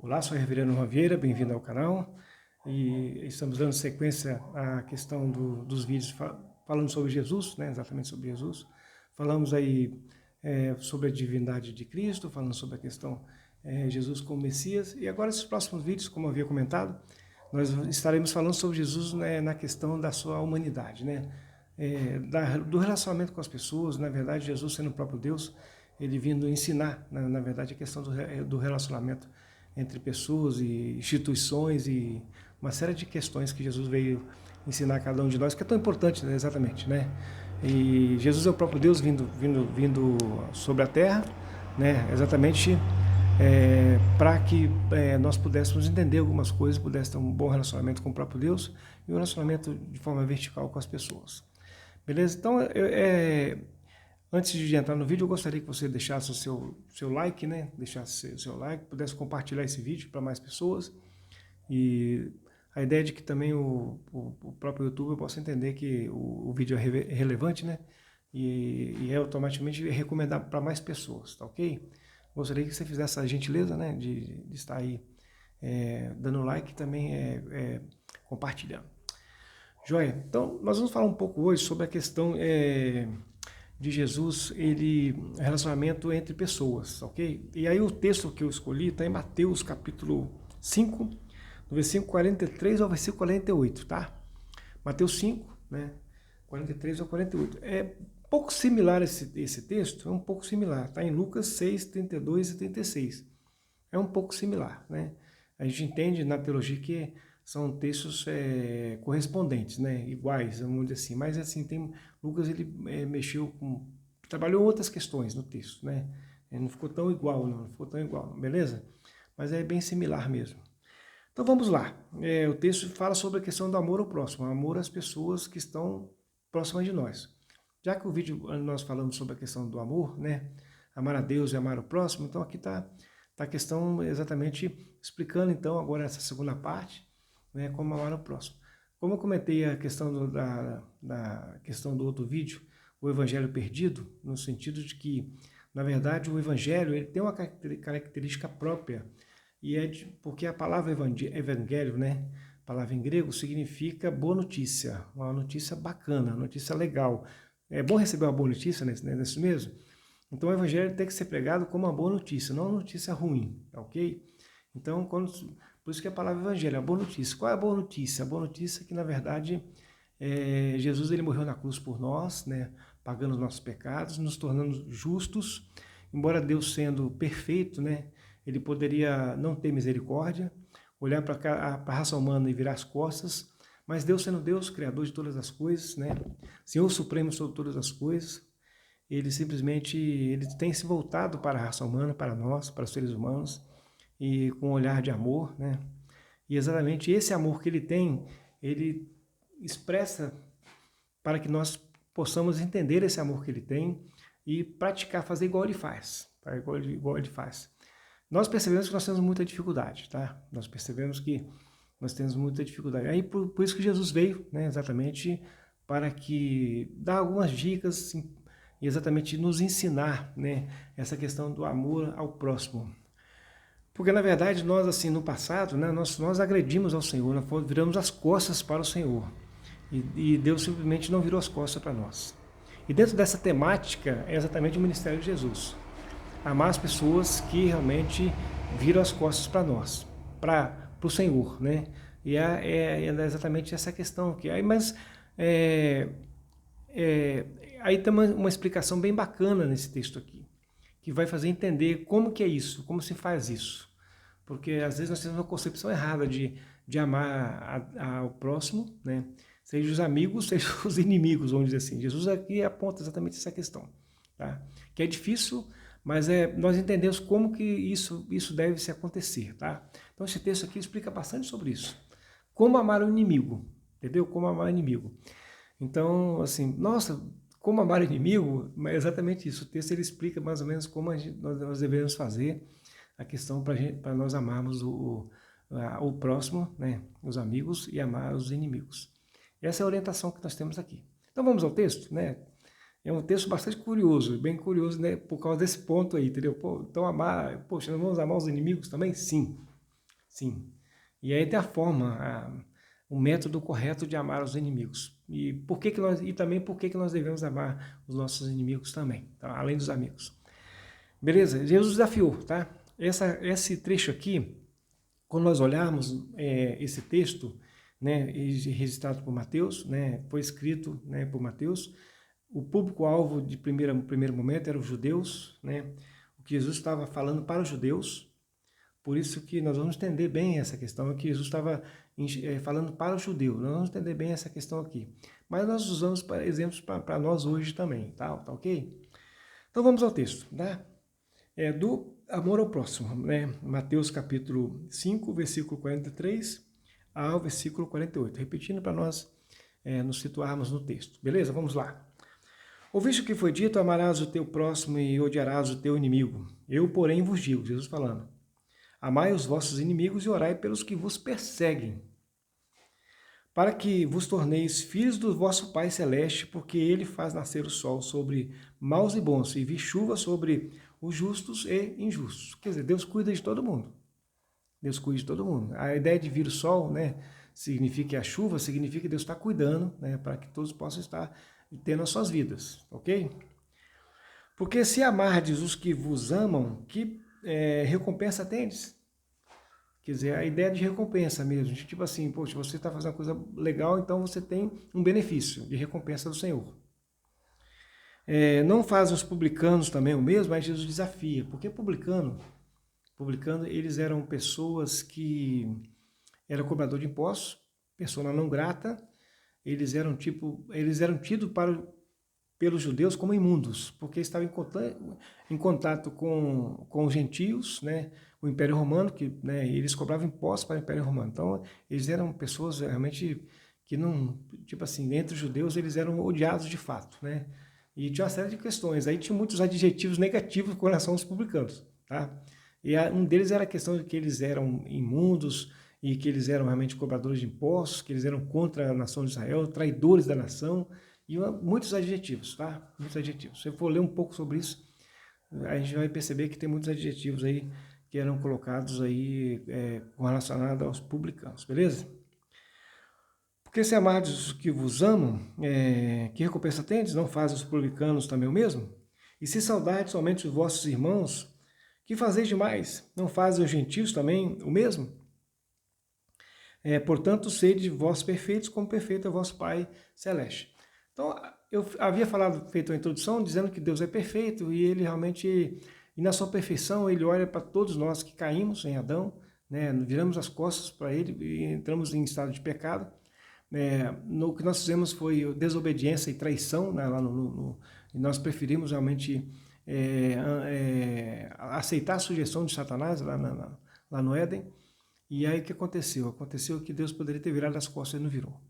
Olá, sou o Reverendo Juan Vieira, bem-vindo ao canal. E estamos dando sequência à questão dos vídeos falando sobre Jesus, né? Exatamente sobre Jesus. Falamos aí sobre a divindade de Cristo, falando sobre a questão Jesus como Messias. E agora, esses próximos vídeos, como eu havia comentado, nós estaremos falando sobre Jesus, né, na questão da sua humanidade, né? Do relacionamento com as pessoas. Na verdade, Jesus sendo o próprio Deus, ele vindo ensinar, na verdade, a questão do relacionamento entre pessoas e instituições e uma série de questões que Jesus veio ensinar a cada um de nós, que é tão importante, né, exatamente, né? E Jesus é o próprio Deus vindo sobre a terra, né, exatamente para que nós pudéssemos entender algumas coisas, pudéssemos ter um bom relacionamento com o próprio Deus e um relacionamento de forma vertical com as pessoas. Beleza? Então, antes de entrar no vídeo, eu gostaria que você deixasse o seu like, né? Deixasse o seu like, pudesse compartilhar esse vídeo para mais pessoas. E a ideia é de que também o próprio YouTube possa entender que o vídeo é relevante, né? E automaticamente recomendar para mais pessoas, tá ok? Gostaria que você fizesse a gentileza, né? De estar aí dando like e também compartilhando. Joia? Então, nós vamos falar um pouco hoje sobre a questão de Jesus, relacionamento entre pessoas, ok? E aí o texto que eu escolhi está em Mateus capítulo 5, do versículo 43 ao versículo 48, tá? Mateus 5, né? 43 ao 48. É um pouco similar esse texto, é um pouco similar, tá? Em Lucas 6, 32 e 36. É um pouco similar, né? A gente entende na teologia que são textos correspondentes, né? Iguais, vamos dizer assim. Mas assim, Lucas ele trabalhou outras questões no texto, né? Não ficou tão igual, não ficou tão igual, beleza? Mas é bem similar mesmo. Então vamos lá. O texto fala sobre a questão do amor ao próximo, amor às pessoas que estão próximas de nós. Já que o vídeo nós falamos sobre a questão do amor, né? Amar a Deus e amar o próximo, então aqui está a questão exatamente explicando então agora essa segunda parte, né, como amar o próximo. Como eu comentei a questão da questão do outro vídeo, o evangelho perdido, no sentido de que, na verdade, o evangelho ele tem uma característica própria, e porque a palavra evangelho, né, palavra em grego, significa boa notícia, uma notícia bacana, uma notícia legal. É bom receber uma boa notícia nesse mesmo? Então o evangelho tem que ser pregado como uma boa notícia, não uma notícia ruim, ok? Então, por isso que a palavra evangelho é a boa notícia. Qual é a boa notícia? A boa notícia é que, na verdade, Jesus ele morreu na cruz por nós, né, pagando os nossos pecados, nos tornando justos. Embora Deus sendo perfeito, né, ele poderia não ter misericórdia, olhar para a raça humana e virar as costas, mas Deus sendo Deus, Criador de todas as coisas, né, Senhor Supremo sobre todas as coisas, ele simplesmente tem se voltado para a raça humana, para nós, para os seres humanos, e com um olhar de amor, né? E exatamente esse amor que ele tem, ele expressa para que nós possamos entender esse amor que ele tem e praticar, fazer igual ele faz, tá? Igual ele faz. Nós percebemos que nós temos muita dificuldade, tá? Nós percebemos que nós temos muita dificuldade. Aí por isso que Jesus veio, né? Exatamente para que dar algumas dicas e exatamente nos ensinar, né? Essa questão do amor ao próximo. Porque, na verdade, nós, assim, no passado, né, nós agredimos ao Senhor, nós viramos as costas para o Senhor. E Deus simplesmente não virou as costas para nós. E dentro dessa temática é exatamente o ministério de Jesus. Amar as pessoas que realmente viram as costas para nós, para o Senhor, né? E é exatamente essa questão aqui. Aí tem uma explicação bem bacana nesse texto aqui, que vai fazer entender como que é isso, como se faz isso. Porque às vezes nós temos uma concepção errada de amar ao próximo, né? Seja os amigos, seja os inimigos, vamos dizer assim. Jesus aqui aponta exatamente essa questão, tá? Que é difícil, mas nós entendemos como que isso deve se acontecer, tá? Então esse texto aqui explica bastante sobre isso. Como amar o inimigo, entendeu? Como amar o inimigo. Então, assim, nossa, como amar o inimigo, é exatamente isso. O texto ele explica mais ou menos como nós devemos fazer a questão para nós amarmos o próximo, né, os amigos, e amar os inimigos. Essa é a orientação que nós temos aqui. Então vamos ao texto, né? É um texto bastante curioso, bem curioso, né, por causa desse ponto aí, entendeu? Então poxa, nós vamos amar os inimigos também? Sim. Sim. E aí tem a forma, o método correto de amar os inimigos. E também por que nós devemos amar os nossos inimigos também, tá? Além dos amigos. Beleza? Jesus desafiou, tá? Esse trecho aqui, quando nós olharmos esse texto, né, registrado por Mateus, né, foi escrito, né, por Mateus, o público-alvo de primeiro momento eram os judeus, né, o que Jesus estava falando para os judeus, por isso que nós vamos entender bem essa questão, que Jesus estava falando para o judeu, nós vamos entender bem essa questão aqui. Mas nós usamos exemplos para nós hoje também, tá ok? Então vamos ao texto, né? Do amor ao próximo, né? Mateus capítulo 5, versículo 43 ao versículo 48. Repetindo para nós nos situarmos no texto. Beleza? Vamos lá. Ouviste o que foi dito, amarás o teu próximo e odiarás o teu inimigo. Eu, porém, vos digo, Jesus falando, amai os vossos inimigos e orai pelos que vos perseguem, para que vos torneis filhos do vosso Pai Celeste, porque Ele faz nascer o sol sobre maus e bons, e vir chuva sobre os justos e injustos. Quer dizer, Deus cuida de todo mundo. Deus cuida de todo mundo. A ideia de vir o sol, né, significa a chuva, significa que Deus está cuidando, né, para que todos possam estar tendo as suas vidas, ok? Porque se amardes os que vos amam, que recompensa tendes? Quer dizer, a ideia de recompensa mesmo, de tipo assim, poxa, você está fazendo uma coisa legal, então você tem um benefício de recompensa do Senhor. Não fazem os publicanos também o mesmo, mas Jesus desafia, porque publicano, eles eram pessoas que eram cobrador de impostos, pessoa não grata, eles eram tidos pelos judeus como imundos, porque estavam em contato com os gentios, né, o Império Romano, que, né, eles cobravam impostos para o Império Romano. Então, eles eram pessoas realmente que não, tipo assim, entre os judeus eles eram odiados de fato, né? E tinha uma série de questões. Aí tinha muitos adjetivos negativos com relação aos publicanos, tá? E um deles era a questão de que eles eram imundos e que eles eram realmente cobradores de impostos, que eles eram contra a nação de Israel, traidores da nação, e muitos adjetivos, tá? Muitos adjetivos. Se eu for ler um pouco sobre isso, a gente vai perceber que tem muitos adjetivos aí que eram colocados aí relacionados aos publicanos, beleza? Porque se amardes os que vos amam, que recompensa tendes? Não fazem os publicanos também o mesmo? E se saudardes somente os vossos irmãos, que fazeis demais? Não fazem os gentios também o mesmo? Portanto, sede vós perfeitos, como perfeito é vosso Pai Celeste. Então, eu havia feito a introdução dizendo que Deus é perfeito e Ele realmente, e na sua perfeição, Ele olha para todos nós que caímos em Adão, né, viramos as costas para Ele e entramos em estado de pecado. O que nós fizemos foi desobediência e traição, né, e nós preferimos realmente aceitar a sugestão de Satanás lá no Éden. E aí o que aconteceu? Aconteceu que Deus poderia ter virado as costas e não virou.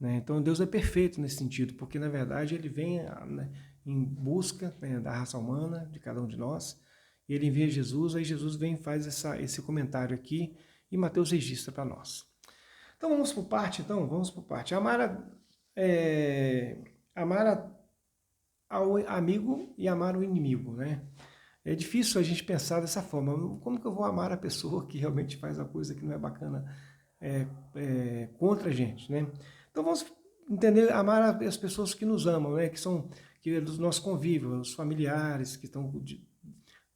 Né? Então Deus é perfeito nesse sentido, porque na verdade Ele vem, né, em busca, né, da raça humana, de cada um de nós, e Ele envia Jesus, aí Jesus vem e faz esse comentário aqui, e Mateus registra para nós. Então vamos por parte, amar ao amigo e amar o inimigo, né? É difícil a gente pensar dessa forma. Como que eu vou amar a pessoa que realmente faz a coisa que não é bacana contra a gente, né? Então vamos entender, amar as pessoas que nos amam, né? Que é dos nossos convívios, os familiares que estão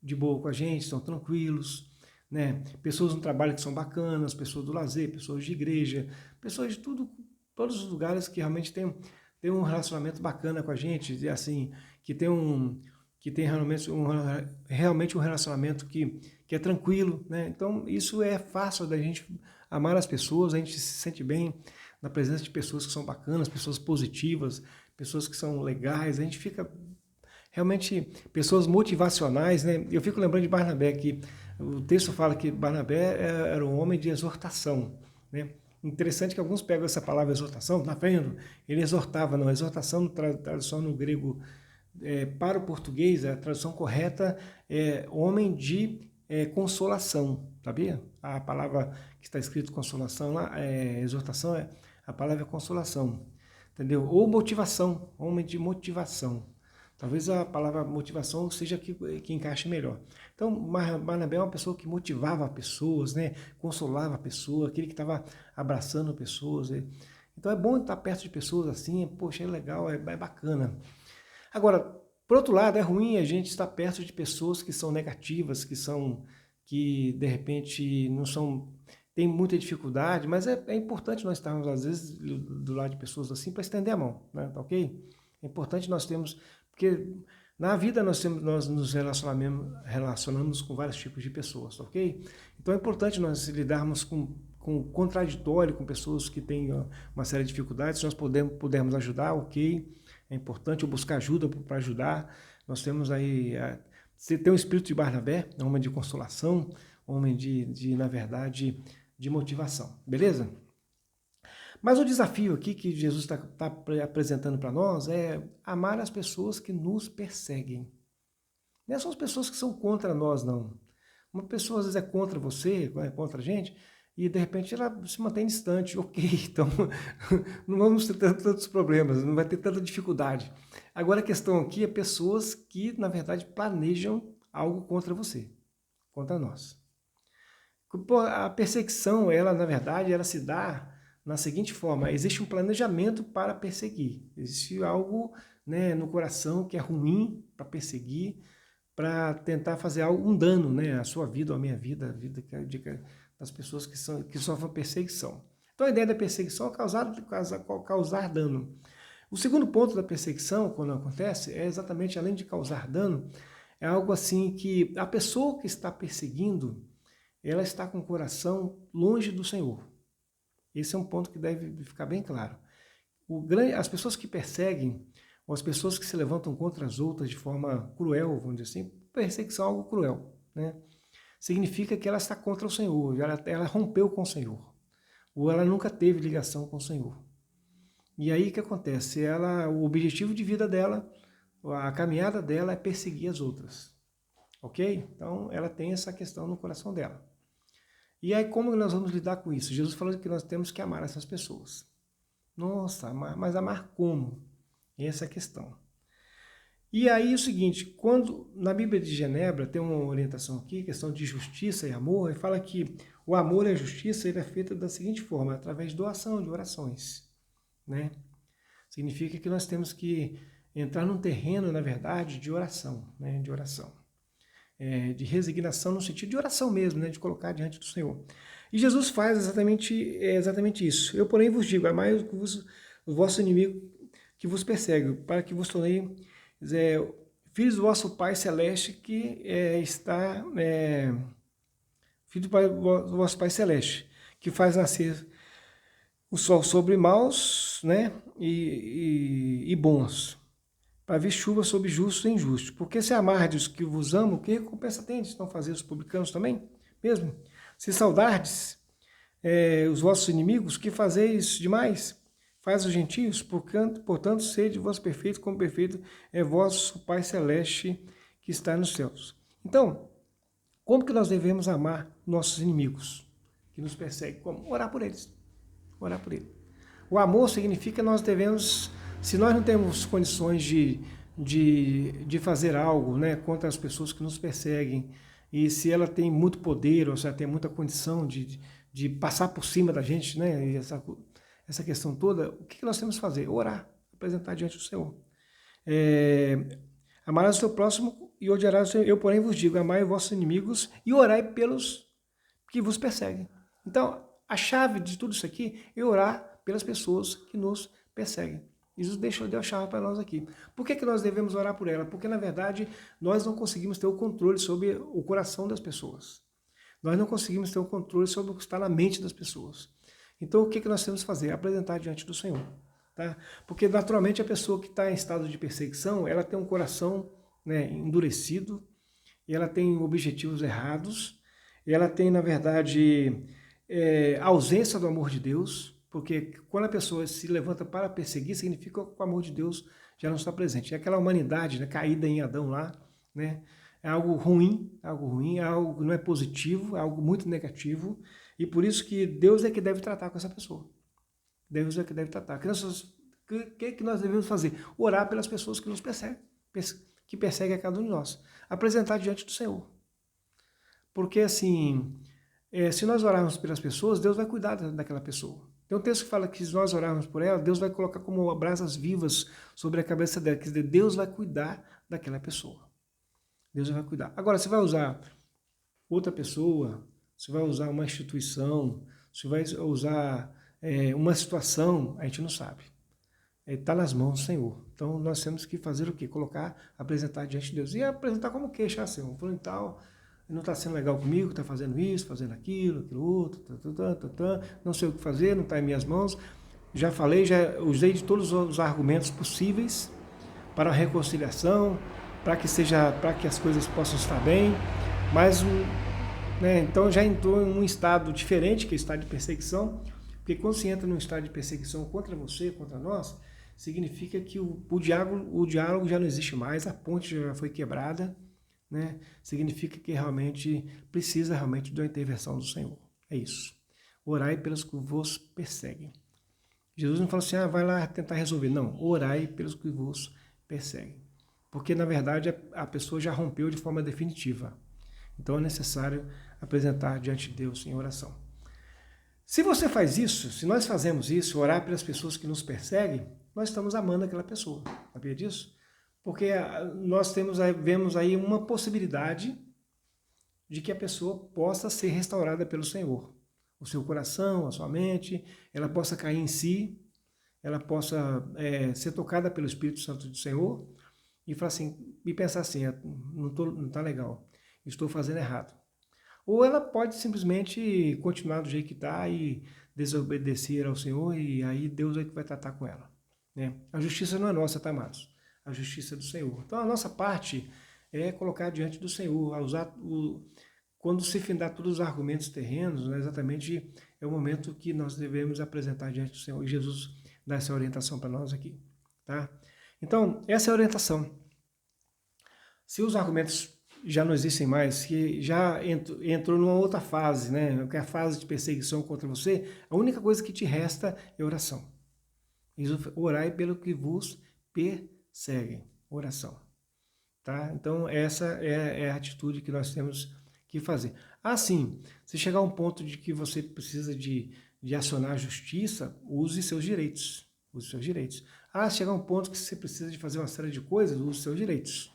de boa com a gente, estão tranquilos, né? Pessoas no trabalho que são bacanas, pessoas do lazer, pessoas de igreja, pessoas de todos os lugares que realmente tem um relacionamento bacana com a gente, assim, que tem realmente um relacionamento que é tranquilo, né? Então isso é fácil da gente amar as pessoas, a gente se sente bem na presença de pessoas que são bacanas, pessoas positivas, pessoas que são legais, a gente fica realmente, pessoas motivacionais, né? Eu fico lembrando de Barnabé, que o texto fala que Barnabé era um homem de exortação, né? Interessante que alguns pegam essa palavra exortação, tá vendo? Ele exortava, não, exortação, tradução no grego para o português, a tradução correta é homem de consolação, sabia? A palavra que está escrito consolação lá, exortação, a palavra é consolação, entendeu? Ou motivação, homem de motivação. Talvez a palavra motivação seja que encaixe melhor. Então, Barnabé é uma pessoa que motivava pessoas, né? Consolava a pessoa, aquele que estava abraçando pessoas. Então é bom estar perto de pessoas assim, poxa, é legal, é bacana. Agora, por outro lado, é ruim a gente estar perto de pessoas que são negativas, que de repente não são, tem muita dificuldade, mas é importante nós estarmos, às vezes, do lado de pessoas assim para estender a mão, né? Tá ok? É importante nós termos, porque na vida nós nos relacionamos com vários tipos de pessoas, tá ok? Então é importante nós lidarmos com o contraditório, com pessoas que têm uma série de dificuldades, se nós pudermos ajudar, ok? É importante eu buscar ajuda para ajudar. Nós temos aí, você tem o espírito de Barnabé, homem de consolação, homem na verdade, de motivação, beleza? Mas o desafio aqui que Jesus está apresentando para nós é amar as pessoas que nos perseguem. Não são as pessoas que são contra nós, não. Uma pessoa às vezes é contra você, é contra a gente, e de repente ela se mantém distante. Ok, então não vamos ter tantos problemas, não vai ter tanta dificuldade. Agora a questão aqui é pessoas que, na verdade, planejam algo contra você, contra nós. A perseguição, ela, na verdade, ela se dá na seguinte forma: existe um planejamento para perseguir, existe algo, né, no coração que é ruim para perseguir, para tentar fazer um dano, né, à sua vida, ou à minha vida, a vida das pessoas que sofrem perseguição. Então a ideia da perseguição é causar dano. O segundo ponto da perseguição, quando acontece, é exatamente, além de causar dano, é algo assim que a pessoa que está perseguindo, ela está com o coração longe do Senhor. Esse é um ponto que deve ficar bem claro. As pessoas que perseguem, ou as pessoas que se levantam contra as outras de forma cruel, vamos dizer assim, perseguição é algo cruel, né? Significa que ela está contra o Senhor, ela rompeu com o Senhor, ou ela nunca teve ligação com o Senhor. E aí o que acontece? O objetivo de vida dela, a caminhada dela é perseguir as outras, ok? Então ela tem essa questão no coração dela. E aí como nós vamos lidar com isso? Jesus falou que nós temos que amar essas pessoas. Nossa, mas amar como? Essa é a questão. E aí o seguinte, quando na Bíblia de Genebra tem uma orientação aqui, questão de justiça e amor, ele fala que o amor e a justiça ele é feito da seguinte forma, através de doação, de orações, né? Significa que nós temos que entrar num terreno, na verdade, de oração, né? De oração. De resignação no sentido de oração mesmo, né? De colocar diante do Senhor. E Jesus faz exatamente isso. Eu, porém, vos digo, amai o vosso inimigo que vos persegue, para que vos tornei filhos do vosso Pai Celeste que está... filho do vosso Pai Celeste, que faz nascer o sol sobre maus, né, e bons, para vir chuva sobre justos e injustos. Porque se amardes os que vos amam, que recompensa tendes? Não fazer os publicanos também? Mesmo? Se saudardes os vossos inimigos, que fazeis demais? Faz os gentios, portanto, sede vós perfeitos, como perfeito é vosso Pai Celeste que está nos céus. Então, como que nós devemos amar nossos inimigos que nos perseguem? Como? Orar por eles. Orar por eles. O amor significa que nós devemos, se nós não temos condições de fazer algo, né, contra as pessoas que nos perseguem, e se ela tem muito poder, ou se ela tem muita condição de passar por cima da gente, né, e essa questão toda, o que nós temos que fazer? Orar, apresentar diante do Senhor. Amarás o teu próximo e odiarás o Senhor. Eu, porém, vos digo, amai os vossos inimigos e orai pelos que vos perseguem. Então, a chave de tudo isso aqui é orar pelas pessoas que nos perseguem. Jesus deu a chave para nós aqui. Por que nós devemos orar por ela? Porque, na verdade, nós não conseguimos ter o controle sobre o coração das pessoas. Nós não conseguimos ter o controle sobre o que está na mente das pessoas. Então, o que nós temos que fazer? Apresentar diante do Senhor. Tá? Porque, naturalmente, a pessoa que está em estado de perseguição, ela tem um coração, né, endurecido, e ela tem objetivos errados, e ela tem, na verdade, ausência do amor de Deus, porque quando a pessoa se levanta para perseguir, significa que o amor de Deus já não está presente. É aquela humanidade, né, caída em Adão lá, né? É algo ruim, é algo que não é positivo, é algo muito negativo, e por isso que Deus é que deve tratar com essa pessoa. Deus é que deve tratar. O que nós devemos fazer? Orar pelas pessoas que nos que persegue a cada um de nós. Apresentar diante do Senhor. Porque assim, se nós orarmos pelas pessoas, Deus vai cuidar daquela pessoa. Tem um texto que fala que se nós orarmos por ela, Deus vai colocar como brasas vivas sobre a cabeça dela. Quer dizer, Deus vai cuidar daquela pessoa. Deus vai cuidar. Agora, você vai usar outra pessoa, você vai usar uma instituição, você vai usar uma situação, a gente não sabe. Está nas mãos do Senhor. Então, nós temos que fazer o quê? Colocar, apresentar diante de Deus. E apresentar como queixa, assim, fulano e tal, não está sendo legal comigo, está fazendo isso, fazendo aquilo outro, não sei o que fazer, não está em minhas mãos. Já falei, já usei de todos os argumentos possíveis para a reconciliação, para que as coisas possam estar bem, mas então já entrou em um estado diferente, que é o estado de perseguição, porque quando você entra num estado de perseguição contra você, contra nós, significa que o diálogo já não existe mais, a ponte já foi quebrada, né? Significa que realmente precisa realmente de uma intervenção do Senhor. É isso. Orai pelos que vos perseguem. Jesus não falou assim, vai lá tentar resolver. Não, orai pelos que vos perseguem. Porque, na verdade, a pessoa já rompeu de forma definitiva. Então, é necessário apresentar diante de Deus em oração. Se você faz isso, se nós fazemos isso, orar pelas pessoas que nos perseguem, nós estamos amando aquela pessoa. Sabia disso? Porque nós vemos aí uma possibilidade de que a pessoa possa ser restaurada pelo Senhor. O seu coração, a sua mente, ela possa cair em si, ela possa ser tocada pelo Espírito Santo do Senhor e falar assim, e pensar assim, não está legal, estou fazendo errado. Ou ela pode simplesmente continuar do jeito que está e desobedecer ao Senhor, e aí Deus é que vai tratar com ela. Né? A justiça não é nossa, tá, amados? A justiça é do Senhor. Então a nossa parte é colocar diante do Senhor, quando se findar todos os argumentos terrenos, né, exatamente é o momento que nós devemos apresentar diante do Senhor. E Jesus dá essa orientação para nós aqui. Tá? Então, essa é a orientação. Se os argumentos já não existem mais, que já entrou numa outra fase, né, que é a fase de perseguição contra você, a única coisa que te resta é oração. Orai pelo que vos perseguem. Oração. Tá? Então, essa é a atitude que nós temos que fazer. Sim, se chegar a um ponto de que você precisa de acionar a justiça, use seus direitos. Use seus direitos. Se chegar a um ponto que você precisa de fazer uma série de coisas, use seus direitos.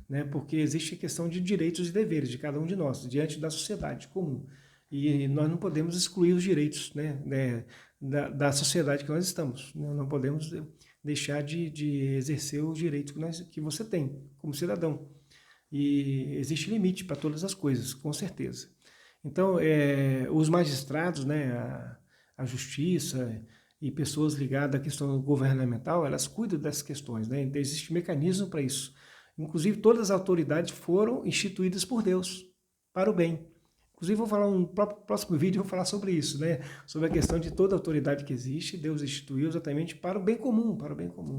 Né? Porque existe a questão de direitos e deveres de cada um de nós, diante da sociedade comum. E nós não podemos excluir os direitos, né, da sociedade que nós estamos. Não podemos deixar de exercer os direitos que você tem como cidadão. E existe limite para todas as coisas, com certeza. Então, os magistrados, né, a justiça e pessoas ligadas à questão governamental, elas cuidam dessas questões. Né? Então, existe mecanismo para isso. Inclusive, todas as autoridades foram instituídas por Deus, para o bem. Inclusive, vou falar no próximo vídeo, vou falar sobre isso, né? Sobre a questão de toda autoridade que existe, Deus instituiu exatamente para o bem comum,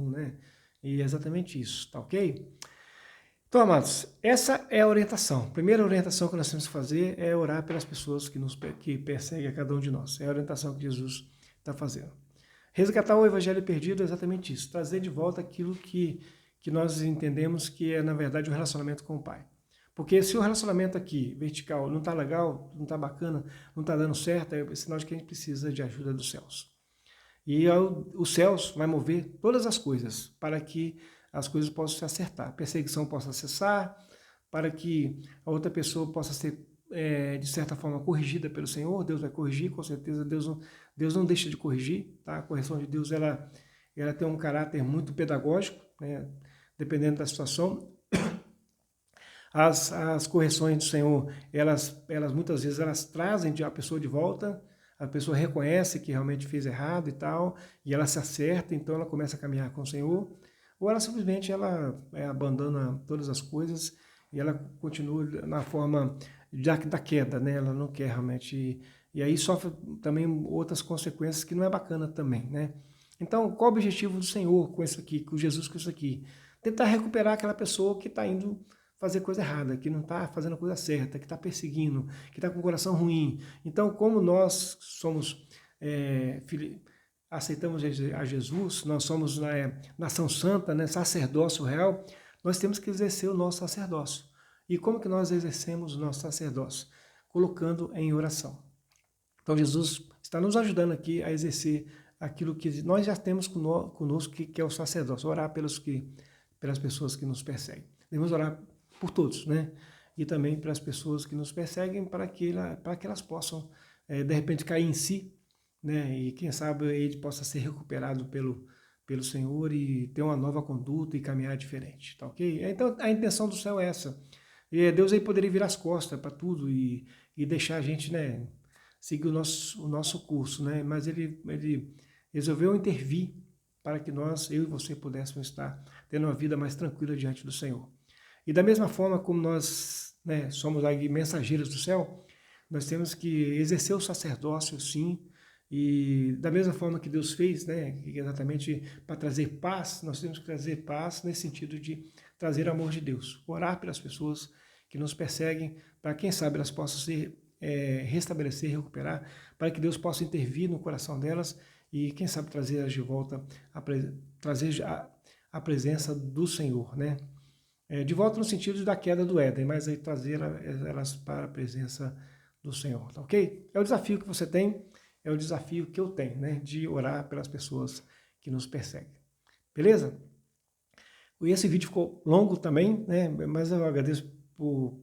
né? E é exatamente isso, tá ok? Então, amados, essa é a orientação. A primeira orientação que nós temos que fazer é orar pelas pessoas que perseguem a cada um de nós. É a orientação que Jesus está fazendo. Resgatar o evangelho perdido é exatamente isso, trazer de volta aquilo que nós entendemos que é, na verdade, o relacionamento com o Pai. Porque se o relacionamento aqui, vertical, não está legal, não está bacana, não está dando certo, é sinal de que a gente precisa de ajuda dos céus. E os céus vai mover todas as coisas para que as coisas possam se acertar, a perseguição possa cessar, para que a outra pessoa possa ser, de certa forma, corrigida pelo Senhor. Deus vai corrigir, com certeza Deus não deixa de corrigir. Tá? A correção de Deus ela tem um caráter muito pedagógico, né? Dependendo da situação. As correções do Senhor, elas muitas vezes elas trazem a pessoa de volta, a pessoa reconhece que realmente fez errado e tal, e ela se acerta, então ela começa a caminhar com o Senhor, ou ela simplesmente abandona todas as coisas e ela continua na forma da queda, né? Ela não quer realmente, e aí sofre também outras consequências que não é bacana também, né? Então, qual o objetivo do Senhor com isso aqui, com Jesus com isso aqui? Tentar recuperar aquela pessoa que está indo fazer coisa errada, que não está fazendo a coisa certa, que está perseguindo, que está com o coração ruim. Então, como nós somos, aceitamos a Jesus, nós somos nação santa, né, sacerdócio real, nós temos que exercer o nosso sacerdócio. E como que nós exercemos o nosso sacerdócio? Colocando em oração. Então Jesus está nos ajudando aqui a exercer aquilo que nós já temos conosco, que é o sacerdócio, orar pelas pessoas que nos perseguem. Devemos orar por todos, né? E também pelas pessoas que nos perseguem, para que elas possam, de repente, cair em si, né? E quem sabe ele possa ser recuperado pelo Senhor e ter uma nova conduta e caminhar diferente, tá ok? Então a intenção do céu é essa. E Deus aí poderia virar as costas para tudo e deixar a gente, né, seguir o nosso curso, né? Mas ele resolveu intervir para que eu e você pudéssemos estar tendo uma vida mais tranquila diante do Senhor. E da mesma forma como nós, né, somos aí mensageiros do céu, nós temos que exercer o sacerdócio, sim, e da mesma forma que Deus fez, né, exatamente para trazer paz, nós temos que trazer paz nesse sentido de trazer o amor de Deus, orar pelas pessoas que nos perseguem, para quem sabe elas possam se restabelecer, recuperar, para que Deus possa intervir no coração delas e quem sabe trazer elas de volta, trazer a presença do Senhor, né? De volta no sentido da queda do Éden, mas aí trazer elas para a presença do Senhor, tá ok? É o desafio que você tem, é o desafio que eu tenho, né? De orar pelas pessoas que nos perseguem. Beleza? E esse vídeo ficou longo também, né? Mas eu agradeço por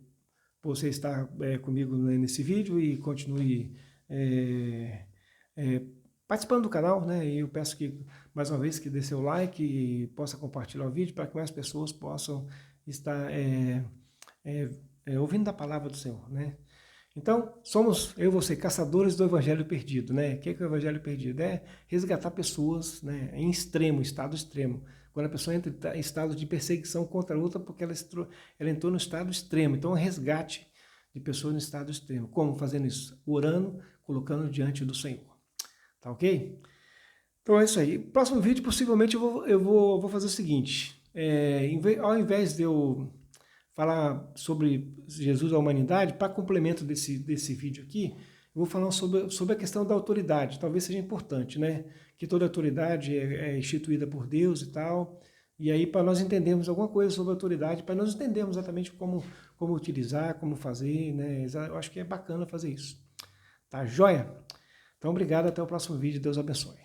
você estar comigo nesse vídeo e continue participando do canal, né? E eu peço que, mais uma vez, que dê seu like e possa compartilhar o vídeo para que mais pessoas possam estar ouvindo da palavra do Senhor, né? Então, somos, eu e você, caçadores do Evangelho Perdido, né? O que é o Evangelho Perdido? É resgatar pessoas, né, em extremo, estado extremo. Quando a pessoa entra em estado de perseguição contra outra porque ela entrou no estado extremo. Então, é resgate de pessoas no estado extremo. Como fazendo isso? Orando, colocando diante do Senhor. Tá ok? Então é isso aí. Próximo vídeo, possivelmente, eu vou fazer o seguinte. Ao invés de eu falar sobre Jesus e a humanidade, para complemento desse vídeo aqui, eu vou falar sobre a questão da autoridade. Talvez seja importante, né? Que toda autoridade é instituída por Deus e tal. E aí, para nós entendermos alguma coisa sobre a autoridade, para nós entendermos exatamente como utilizar, como fazer, né? Eu acho que é bacana fazer isso. Tá joia? Então, obrigado. Até o próximo vídeo. Deus abençoe.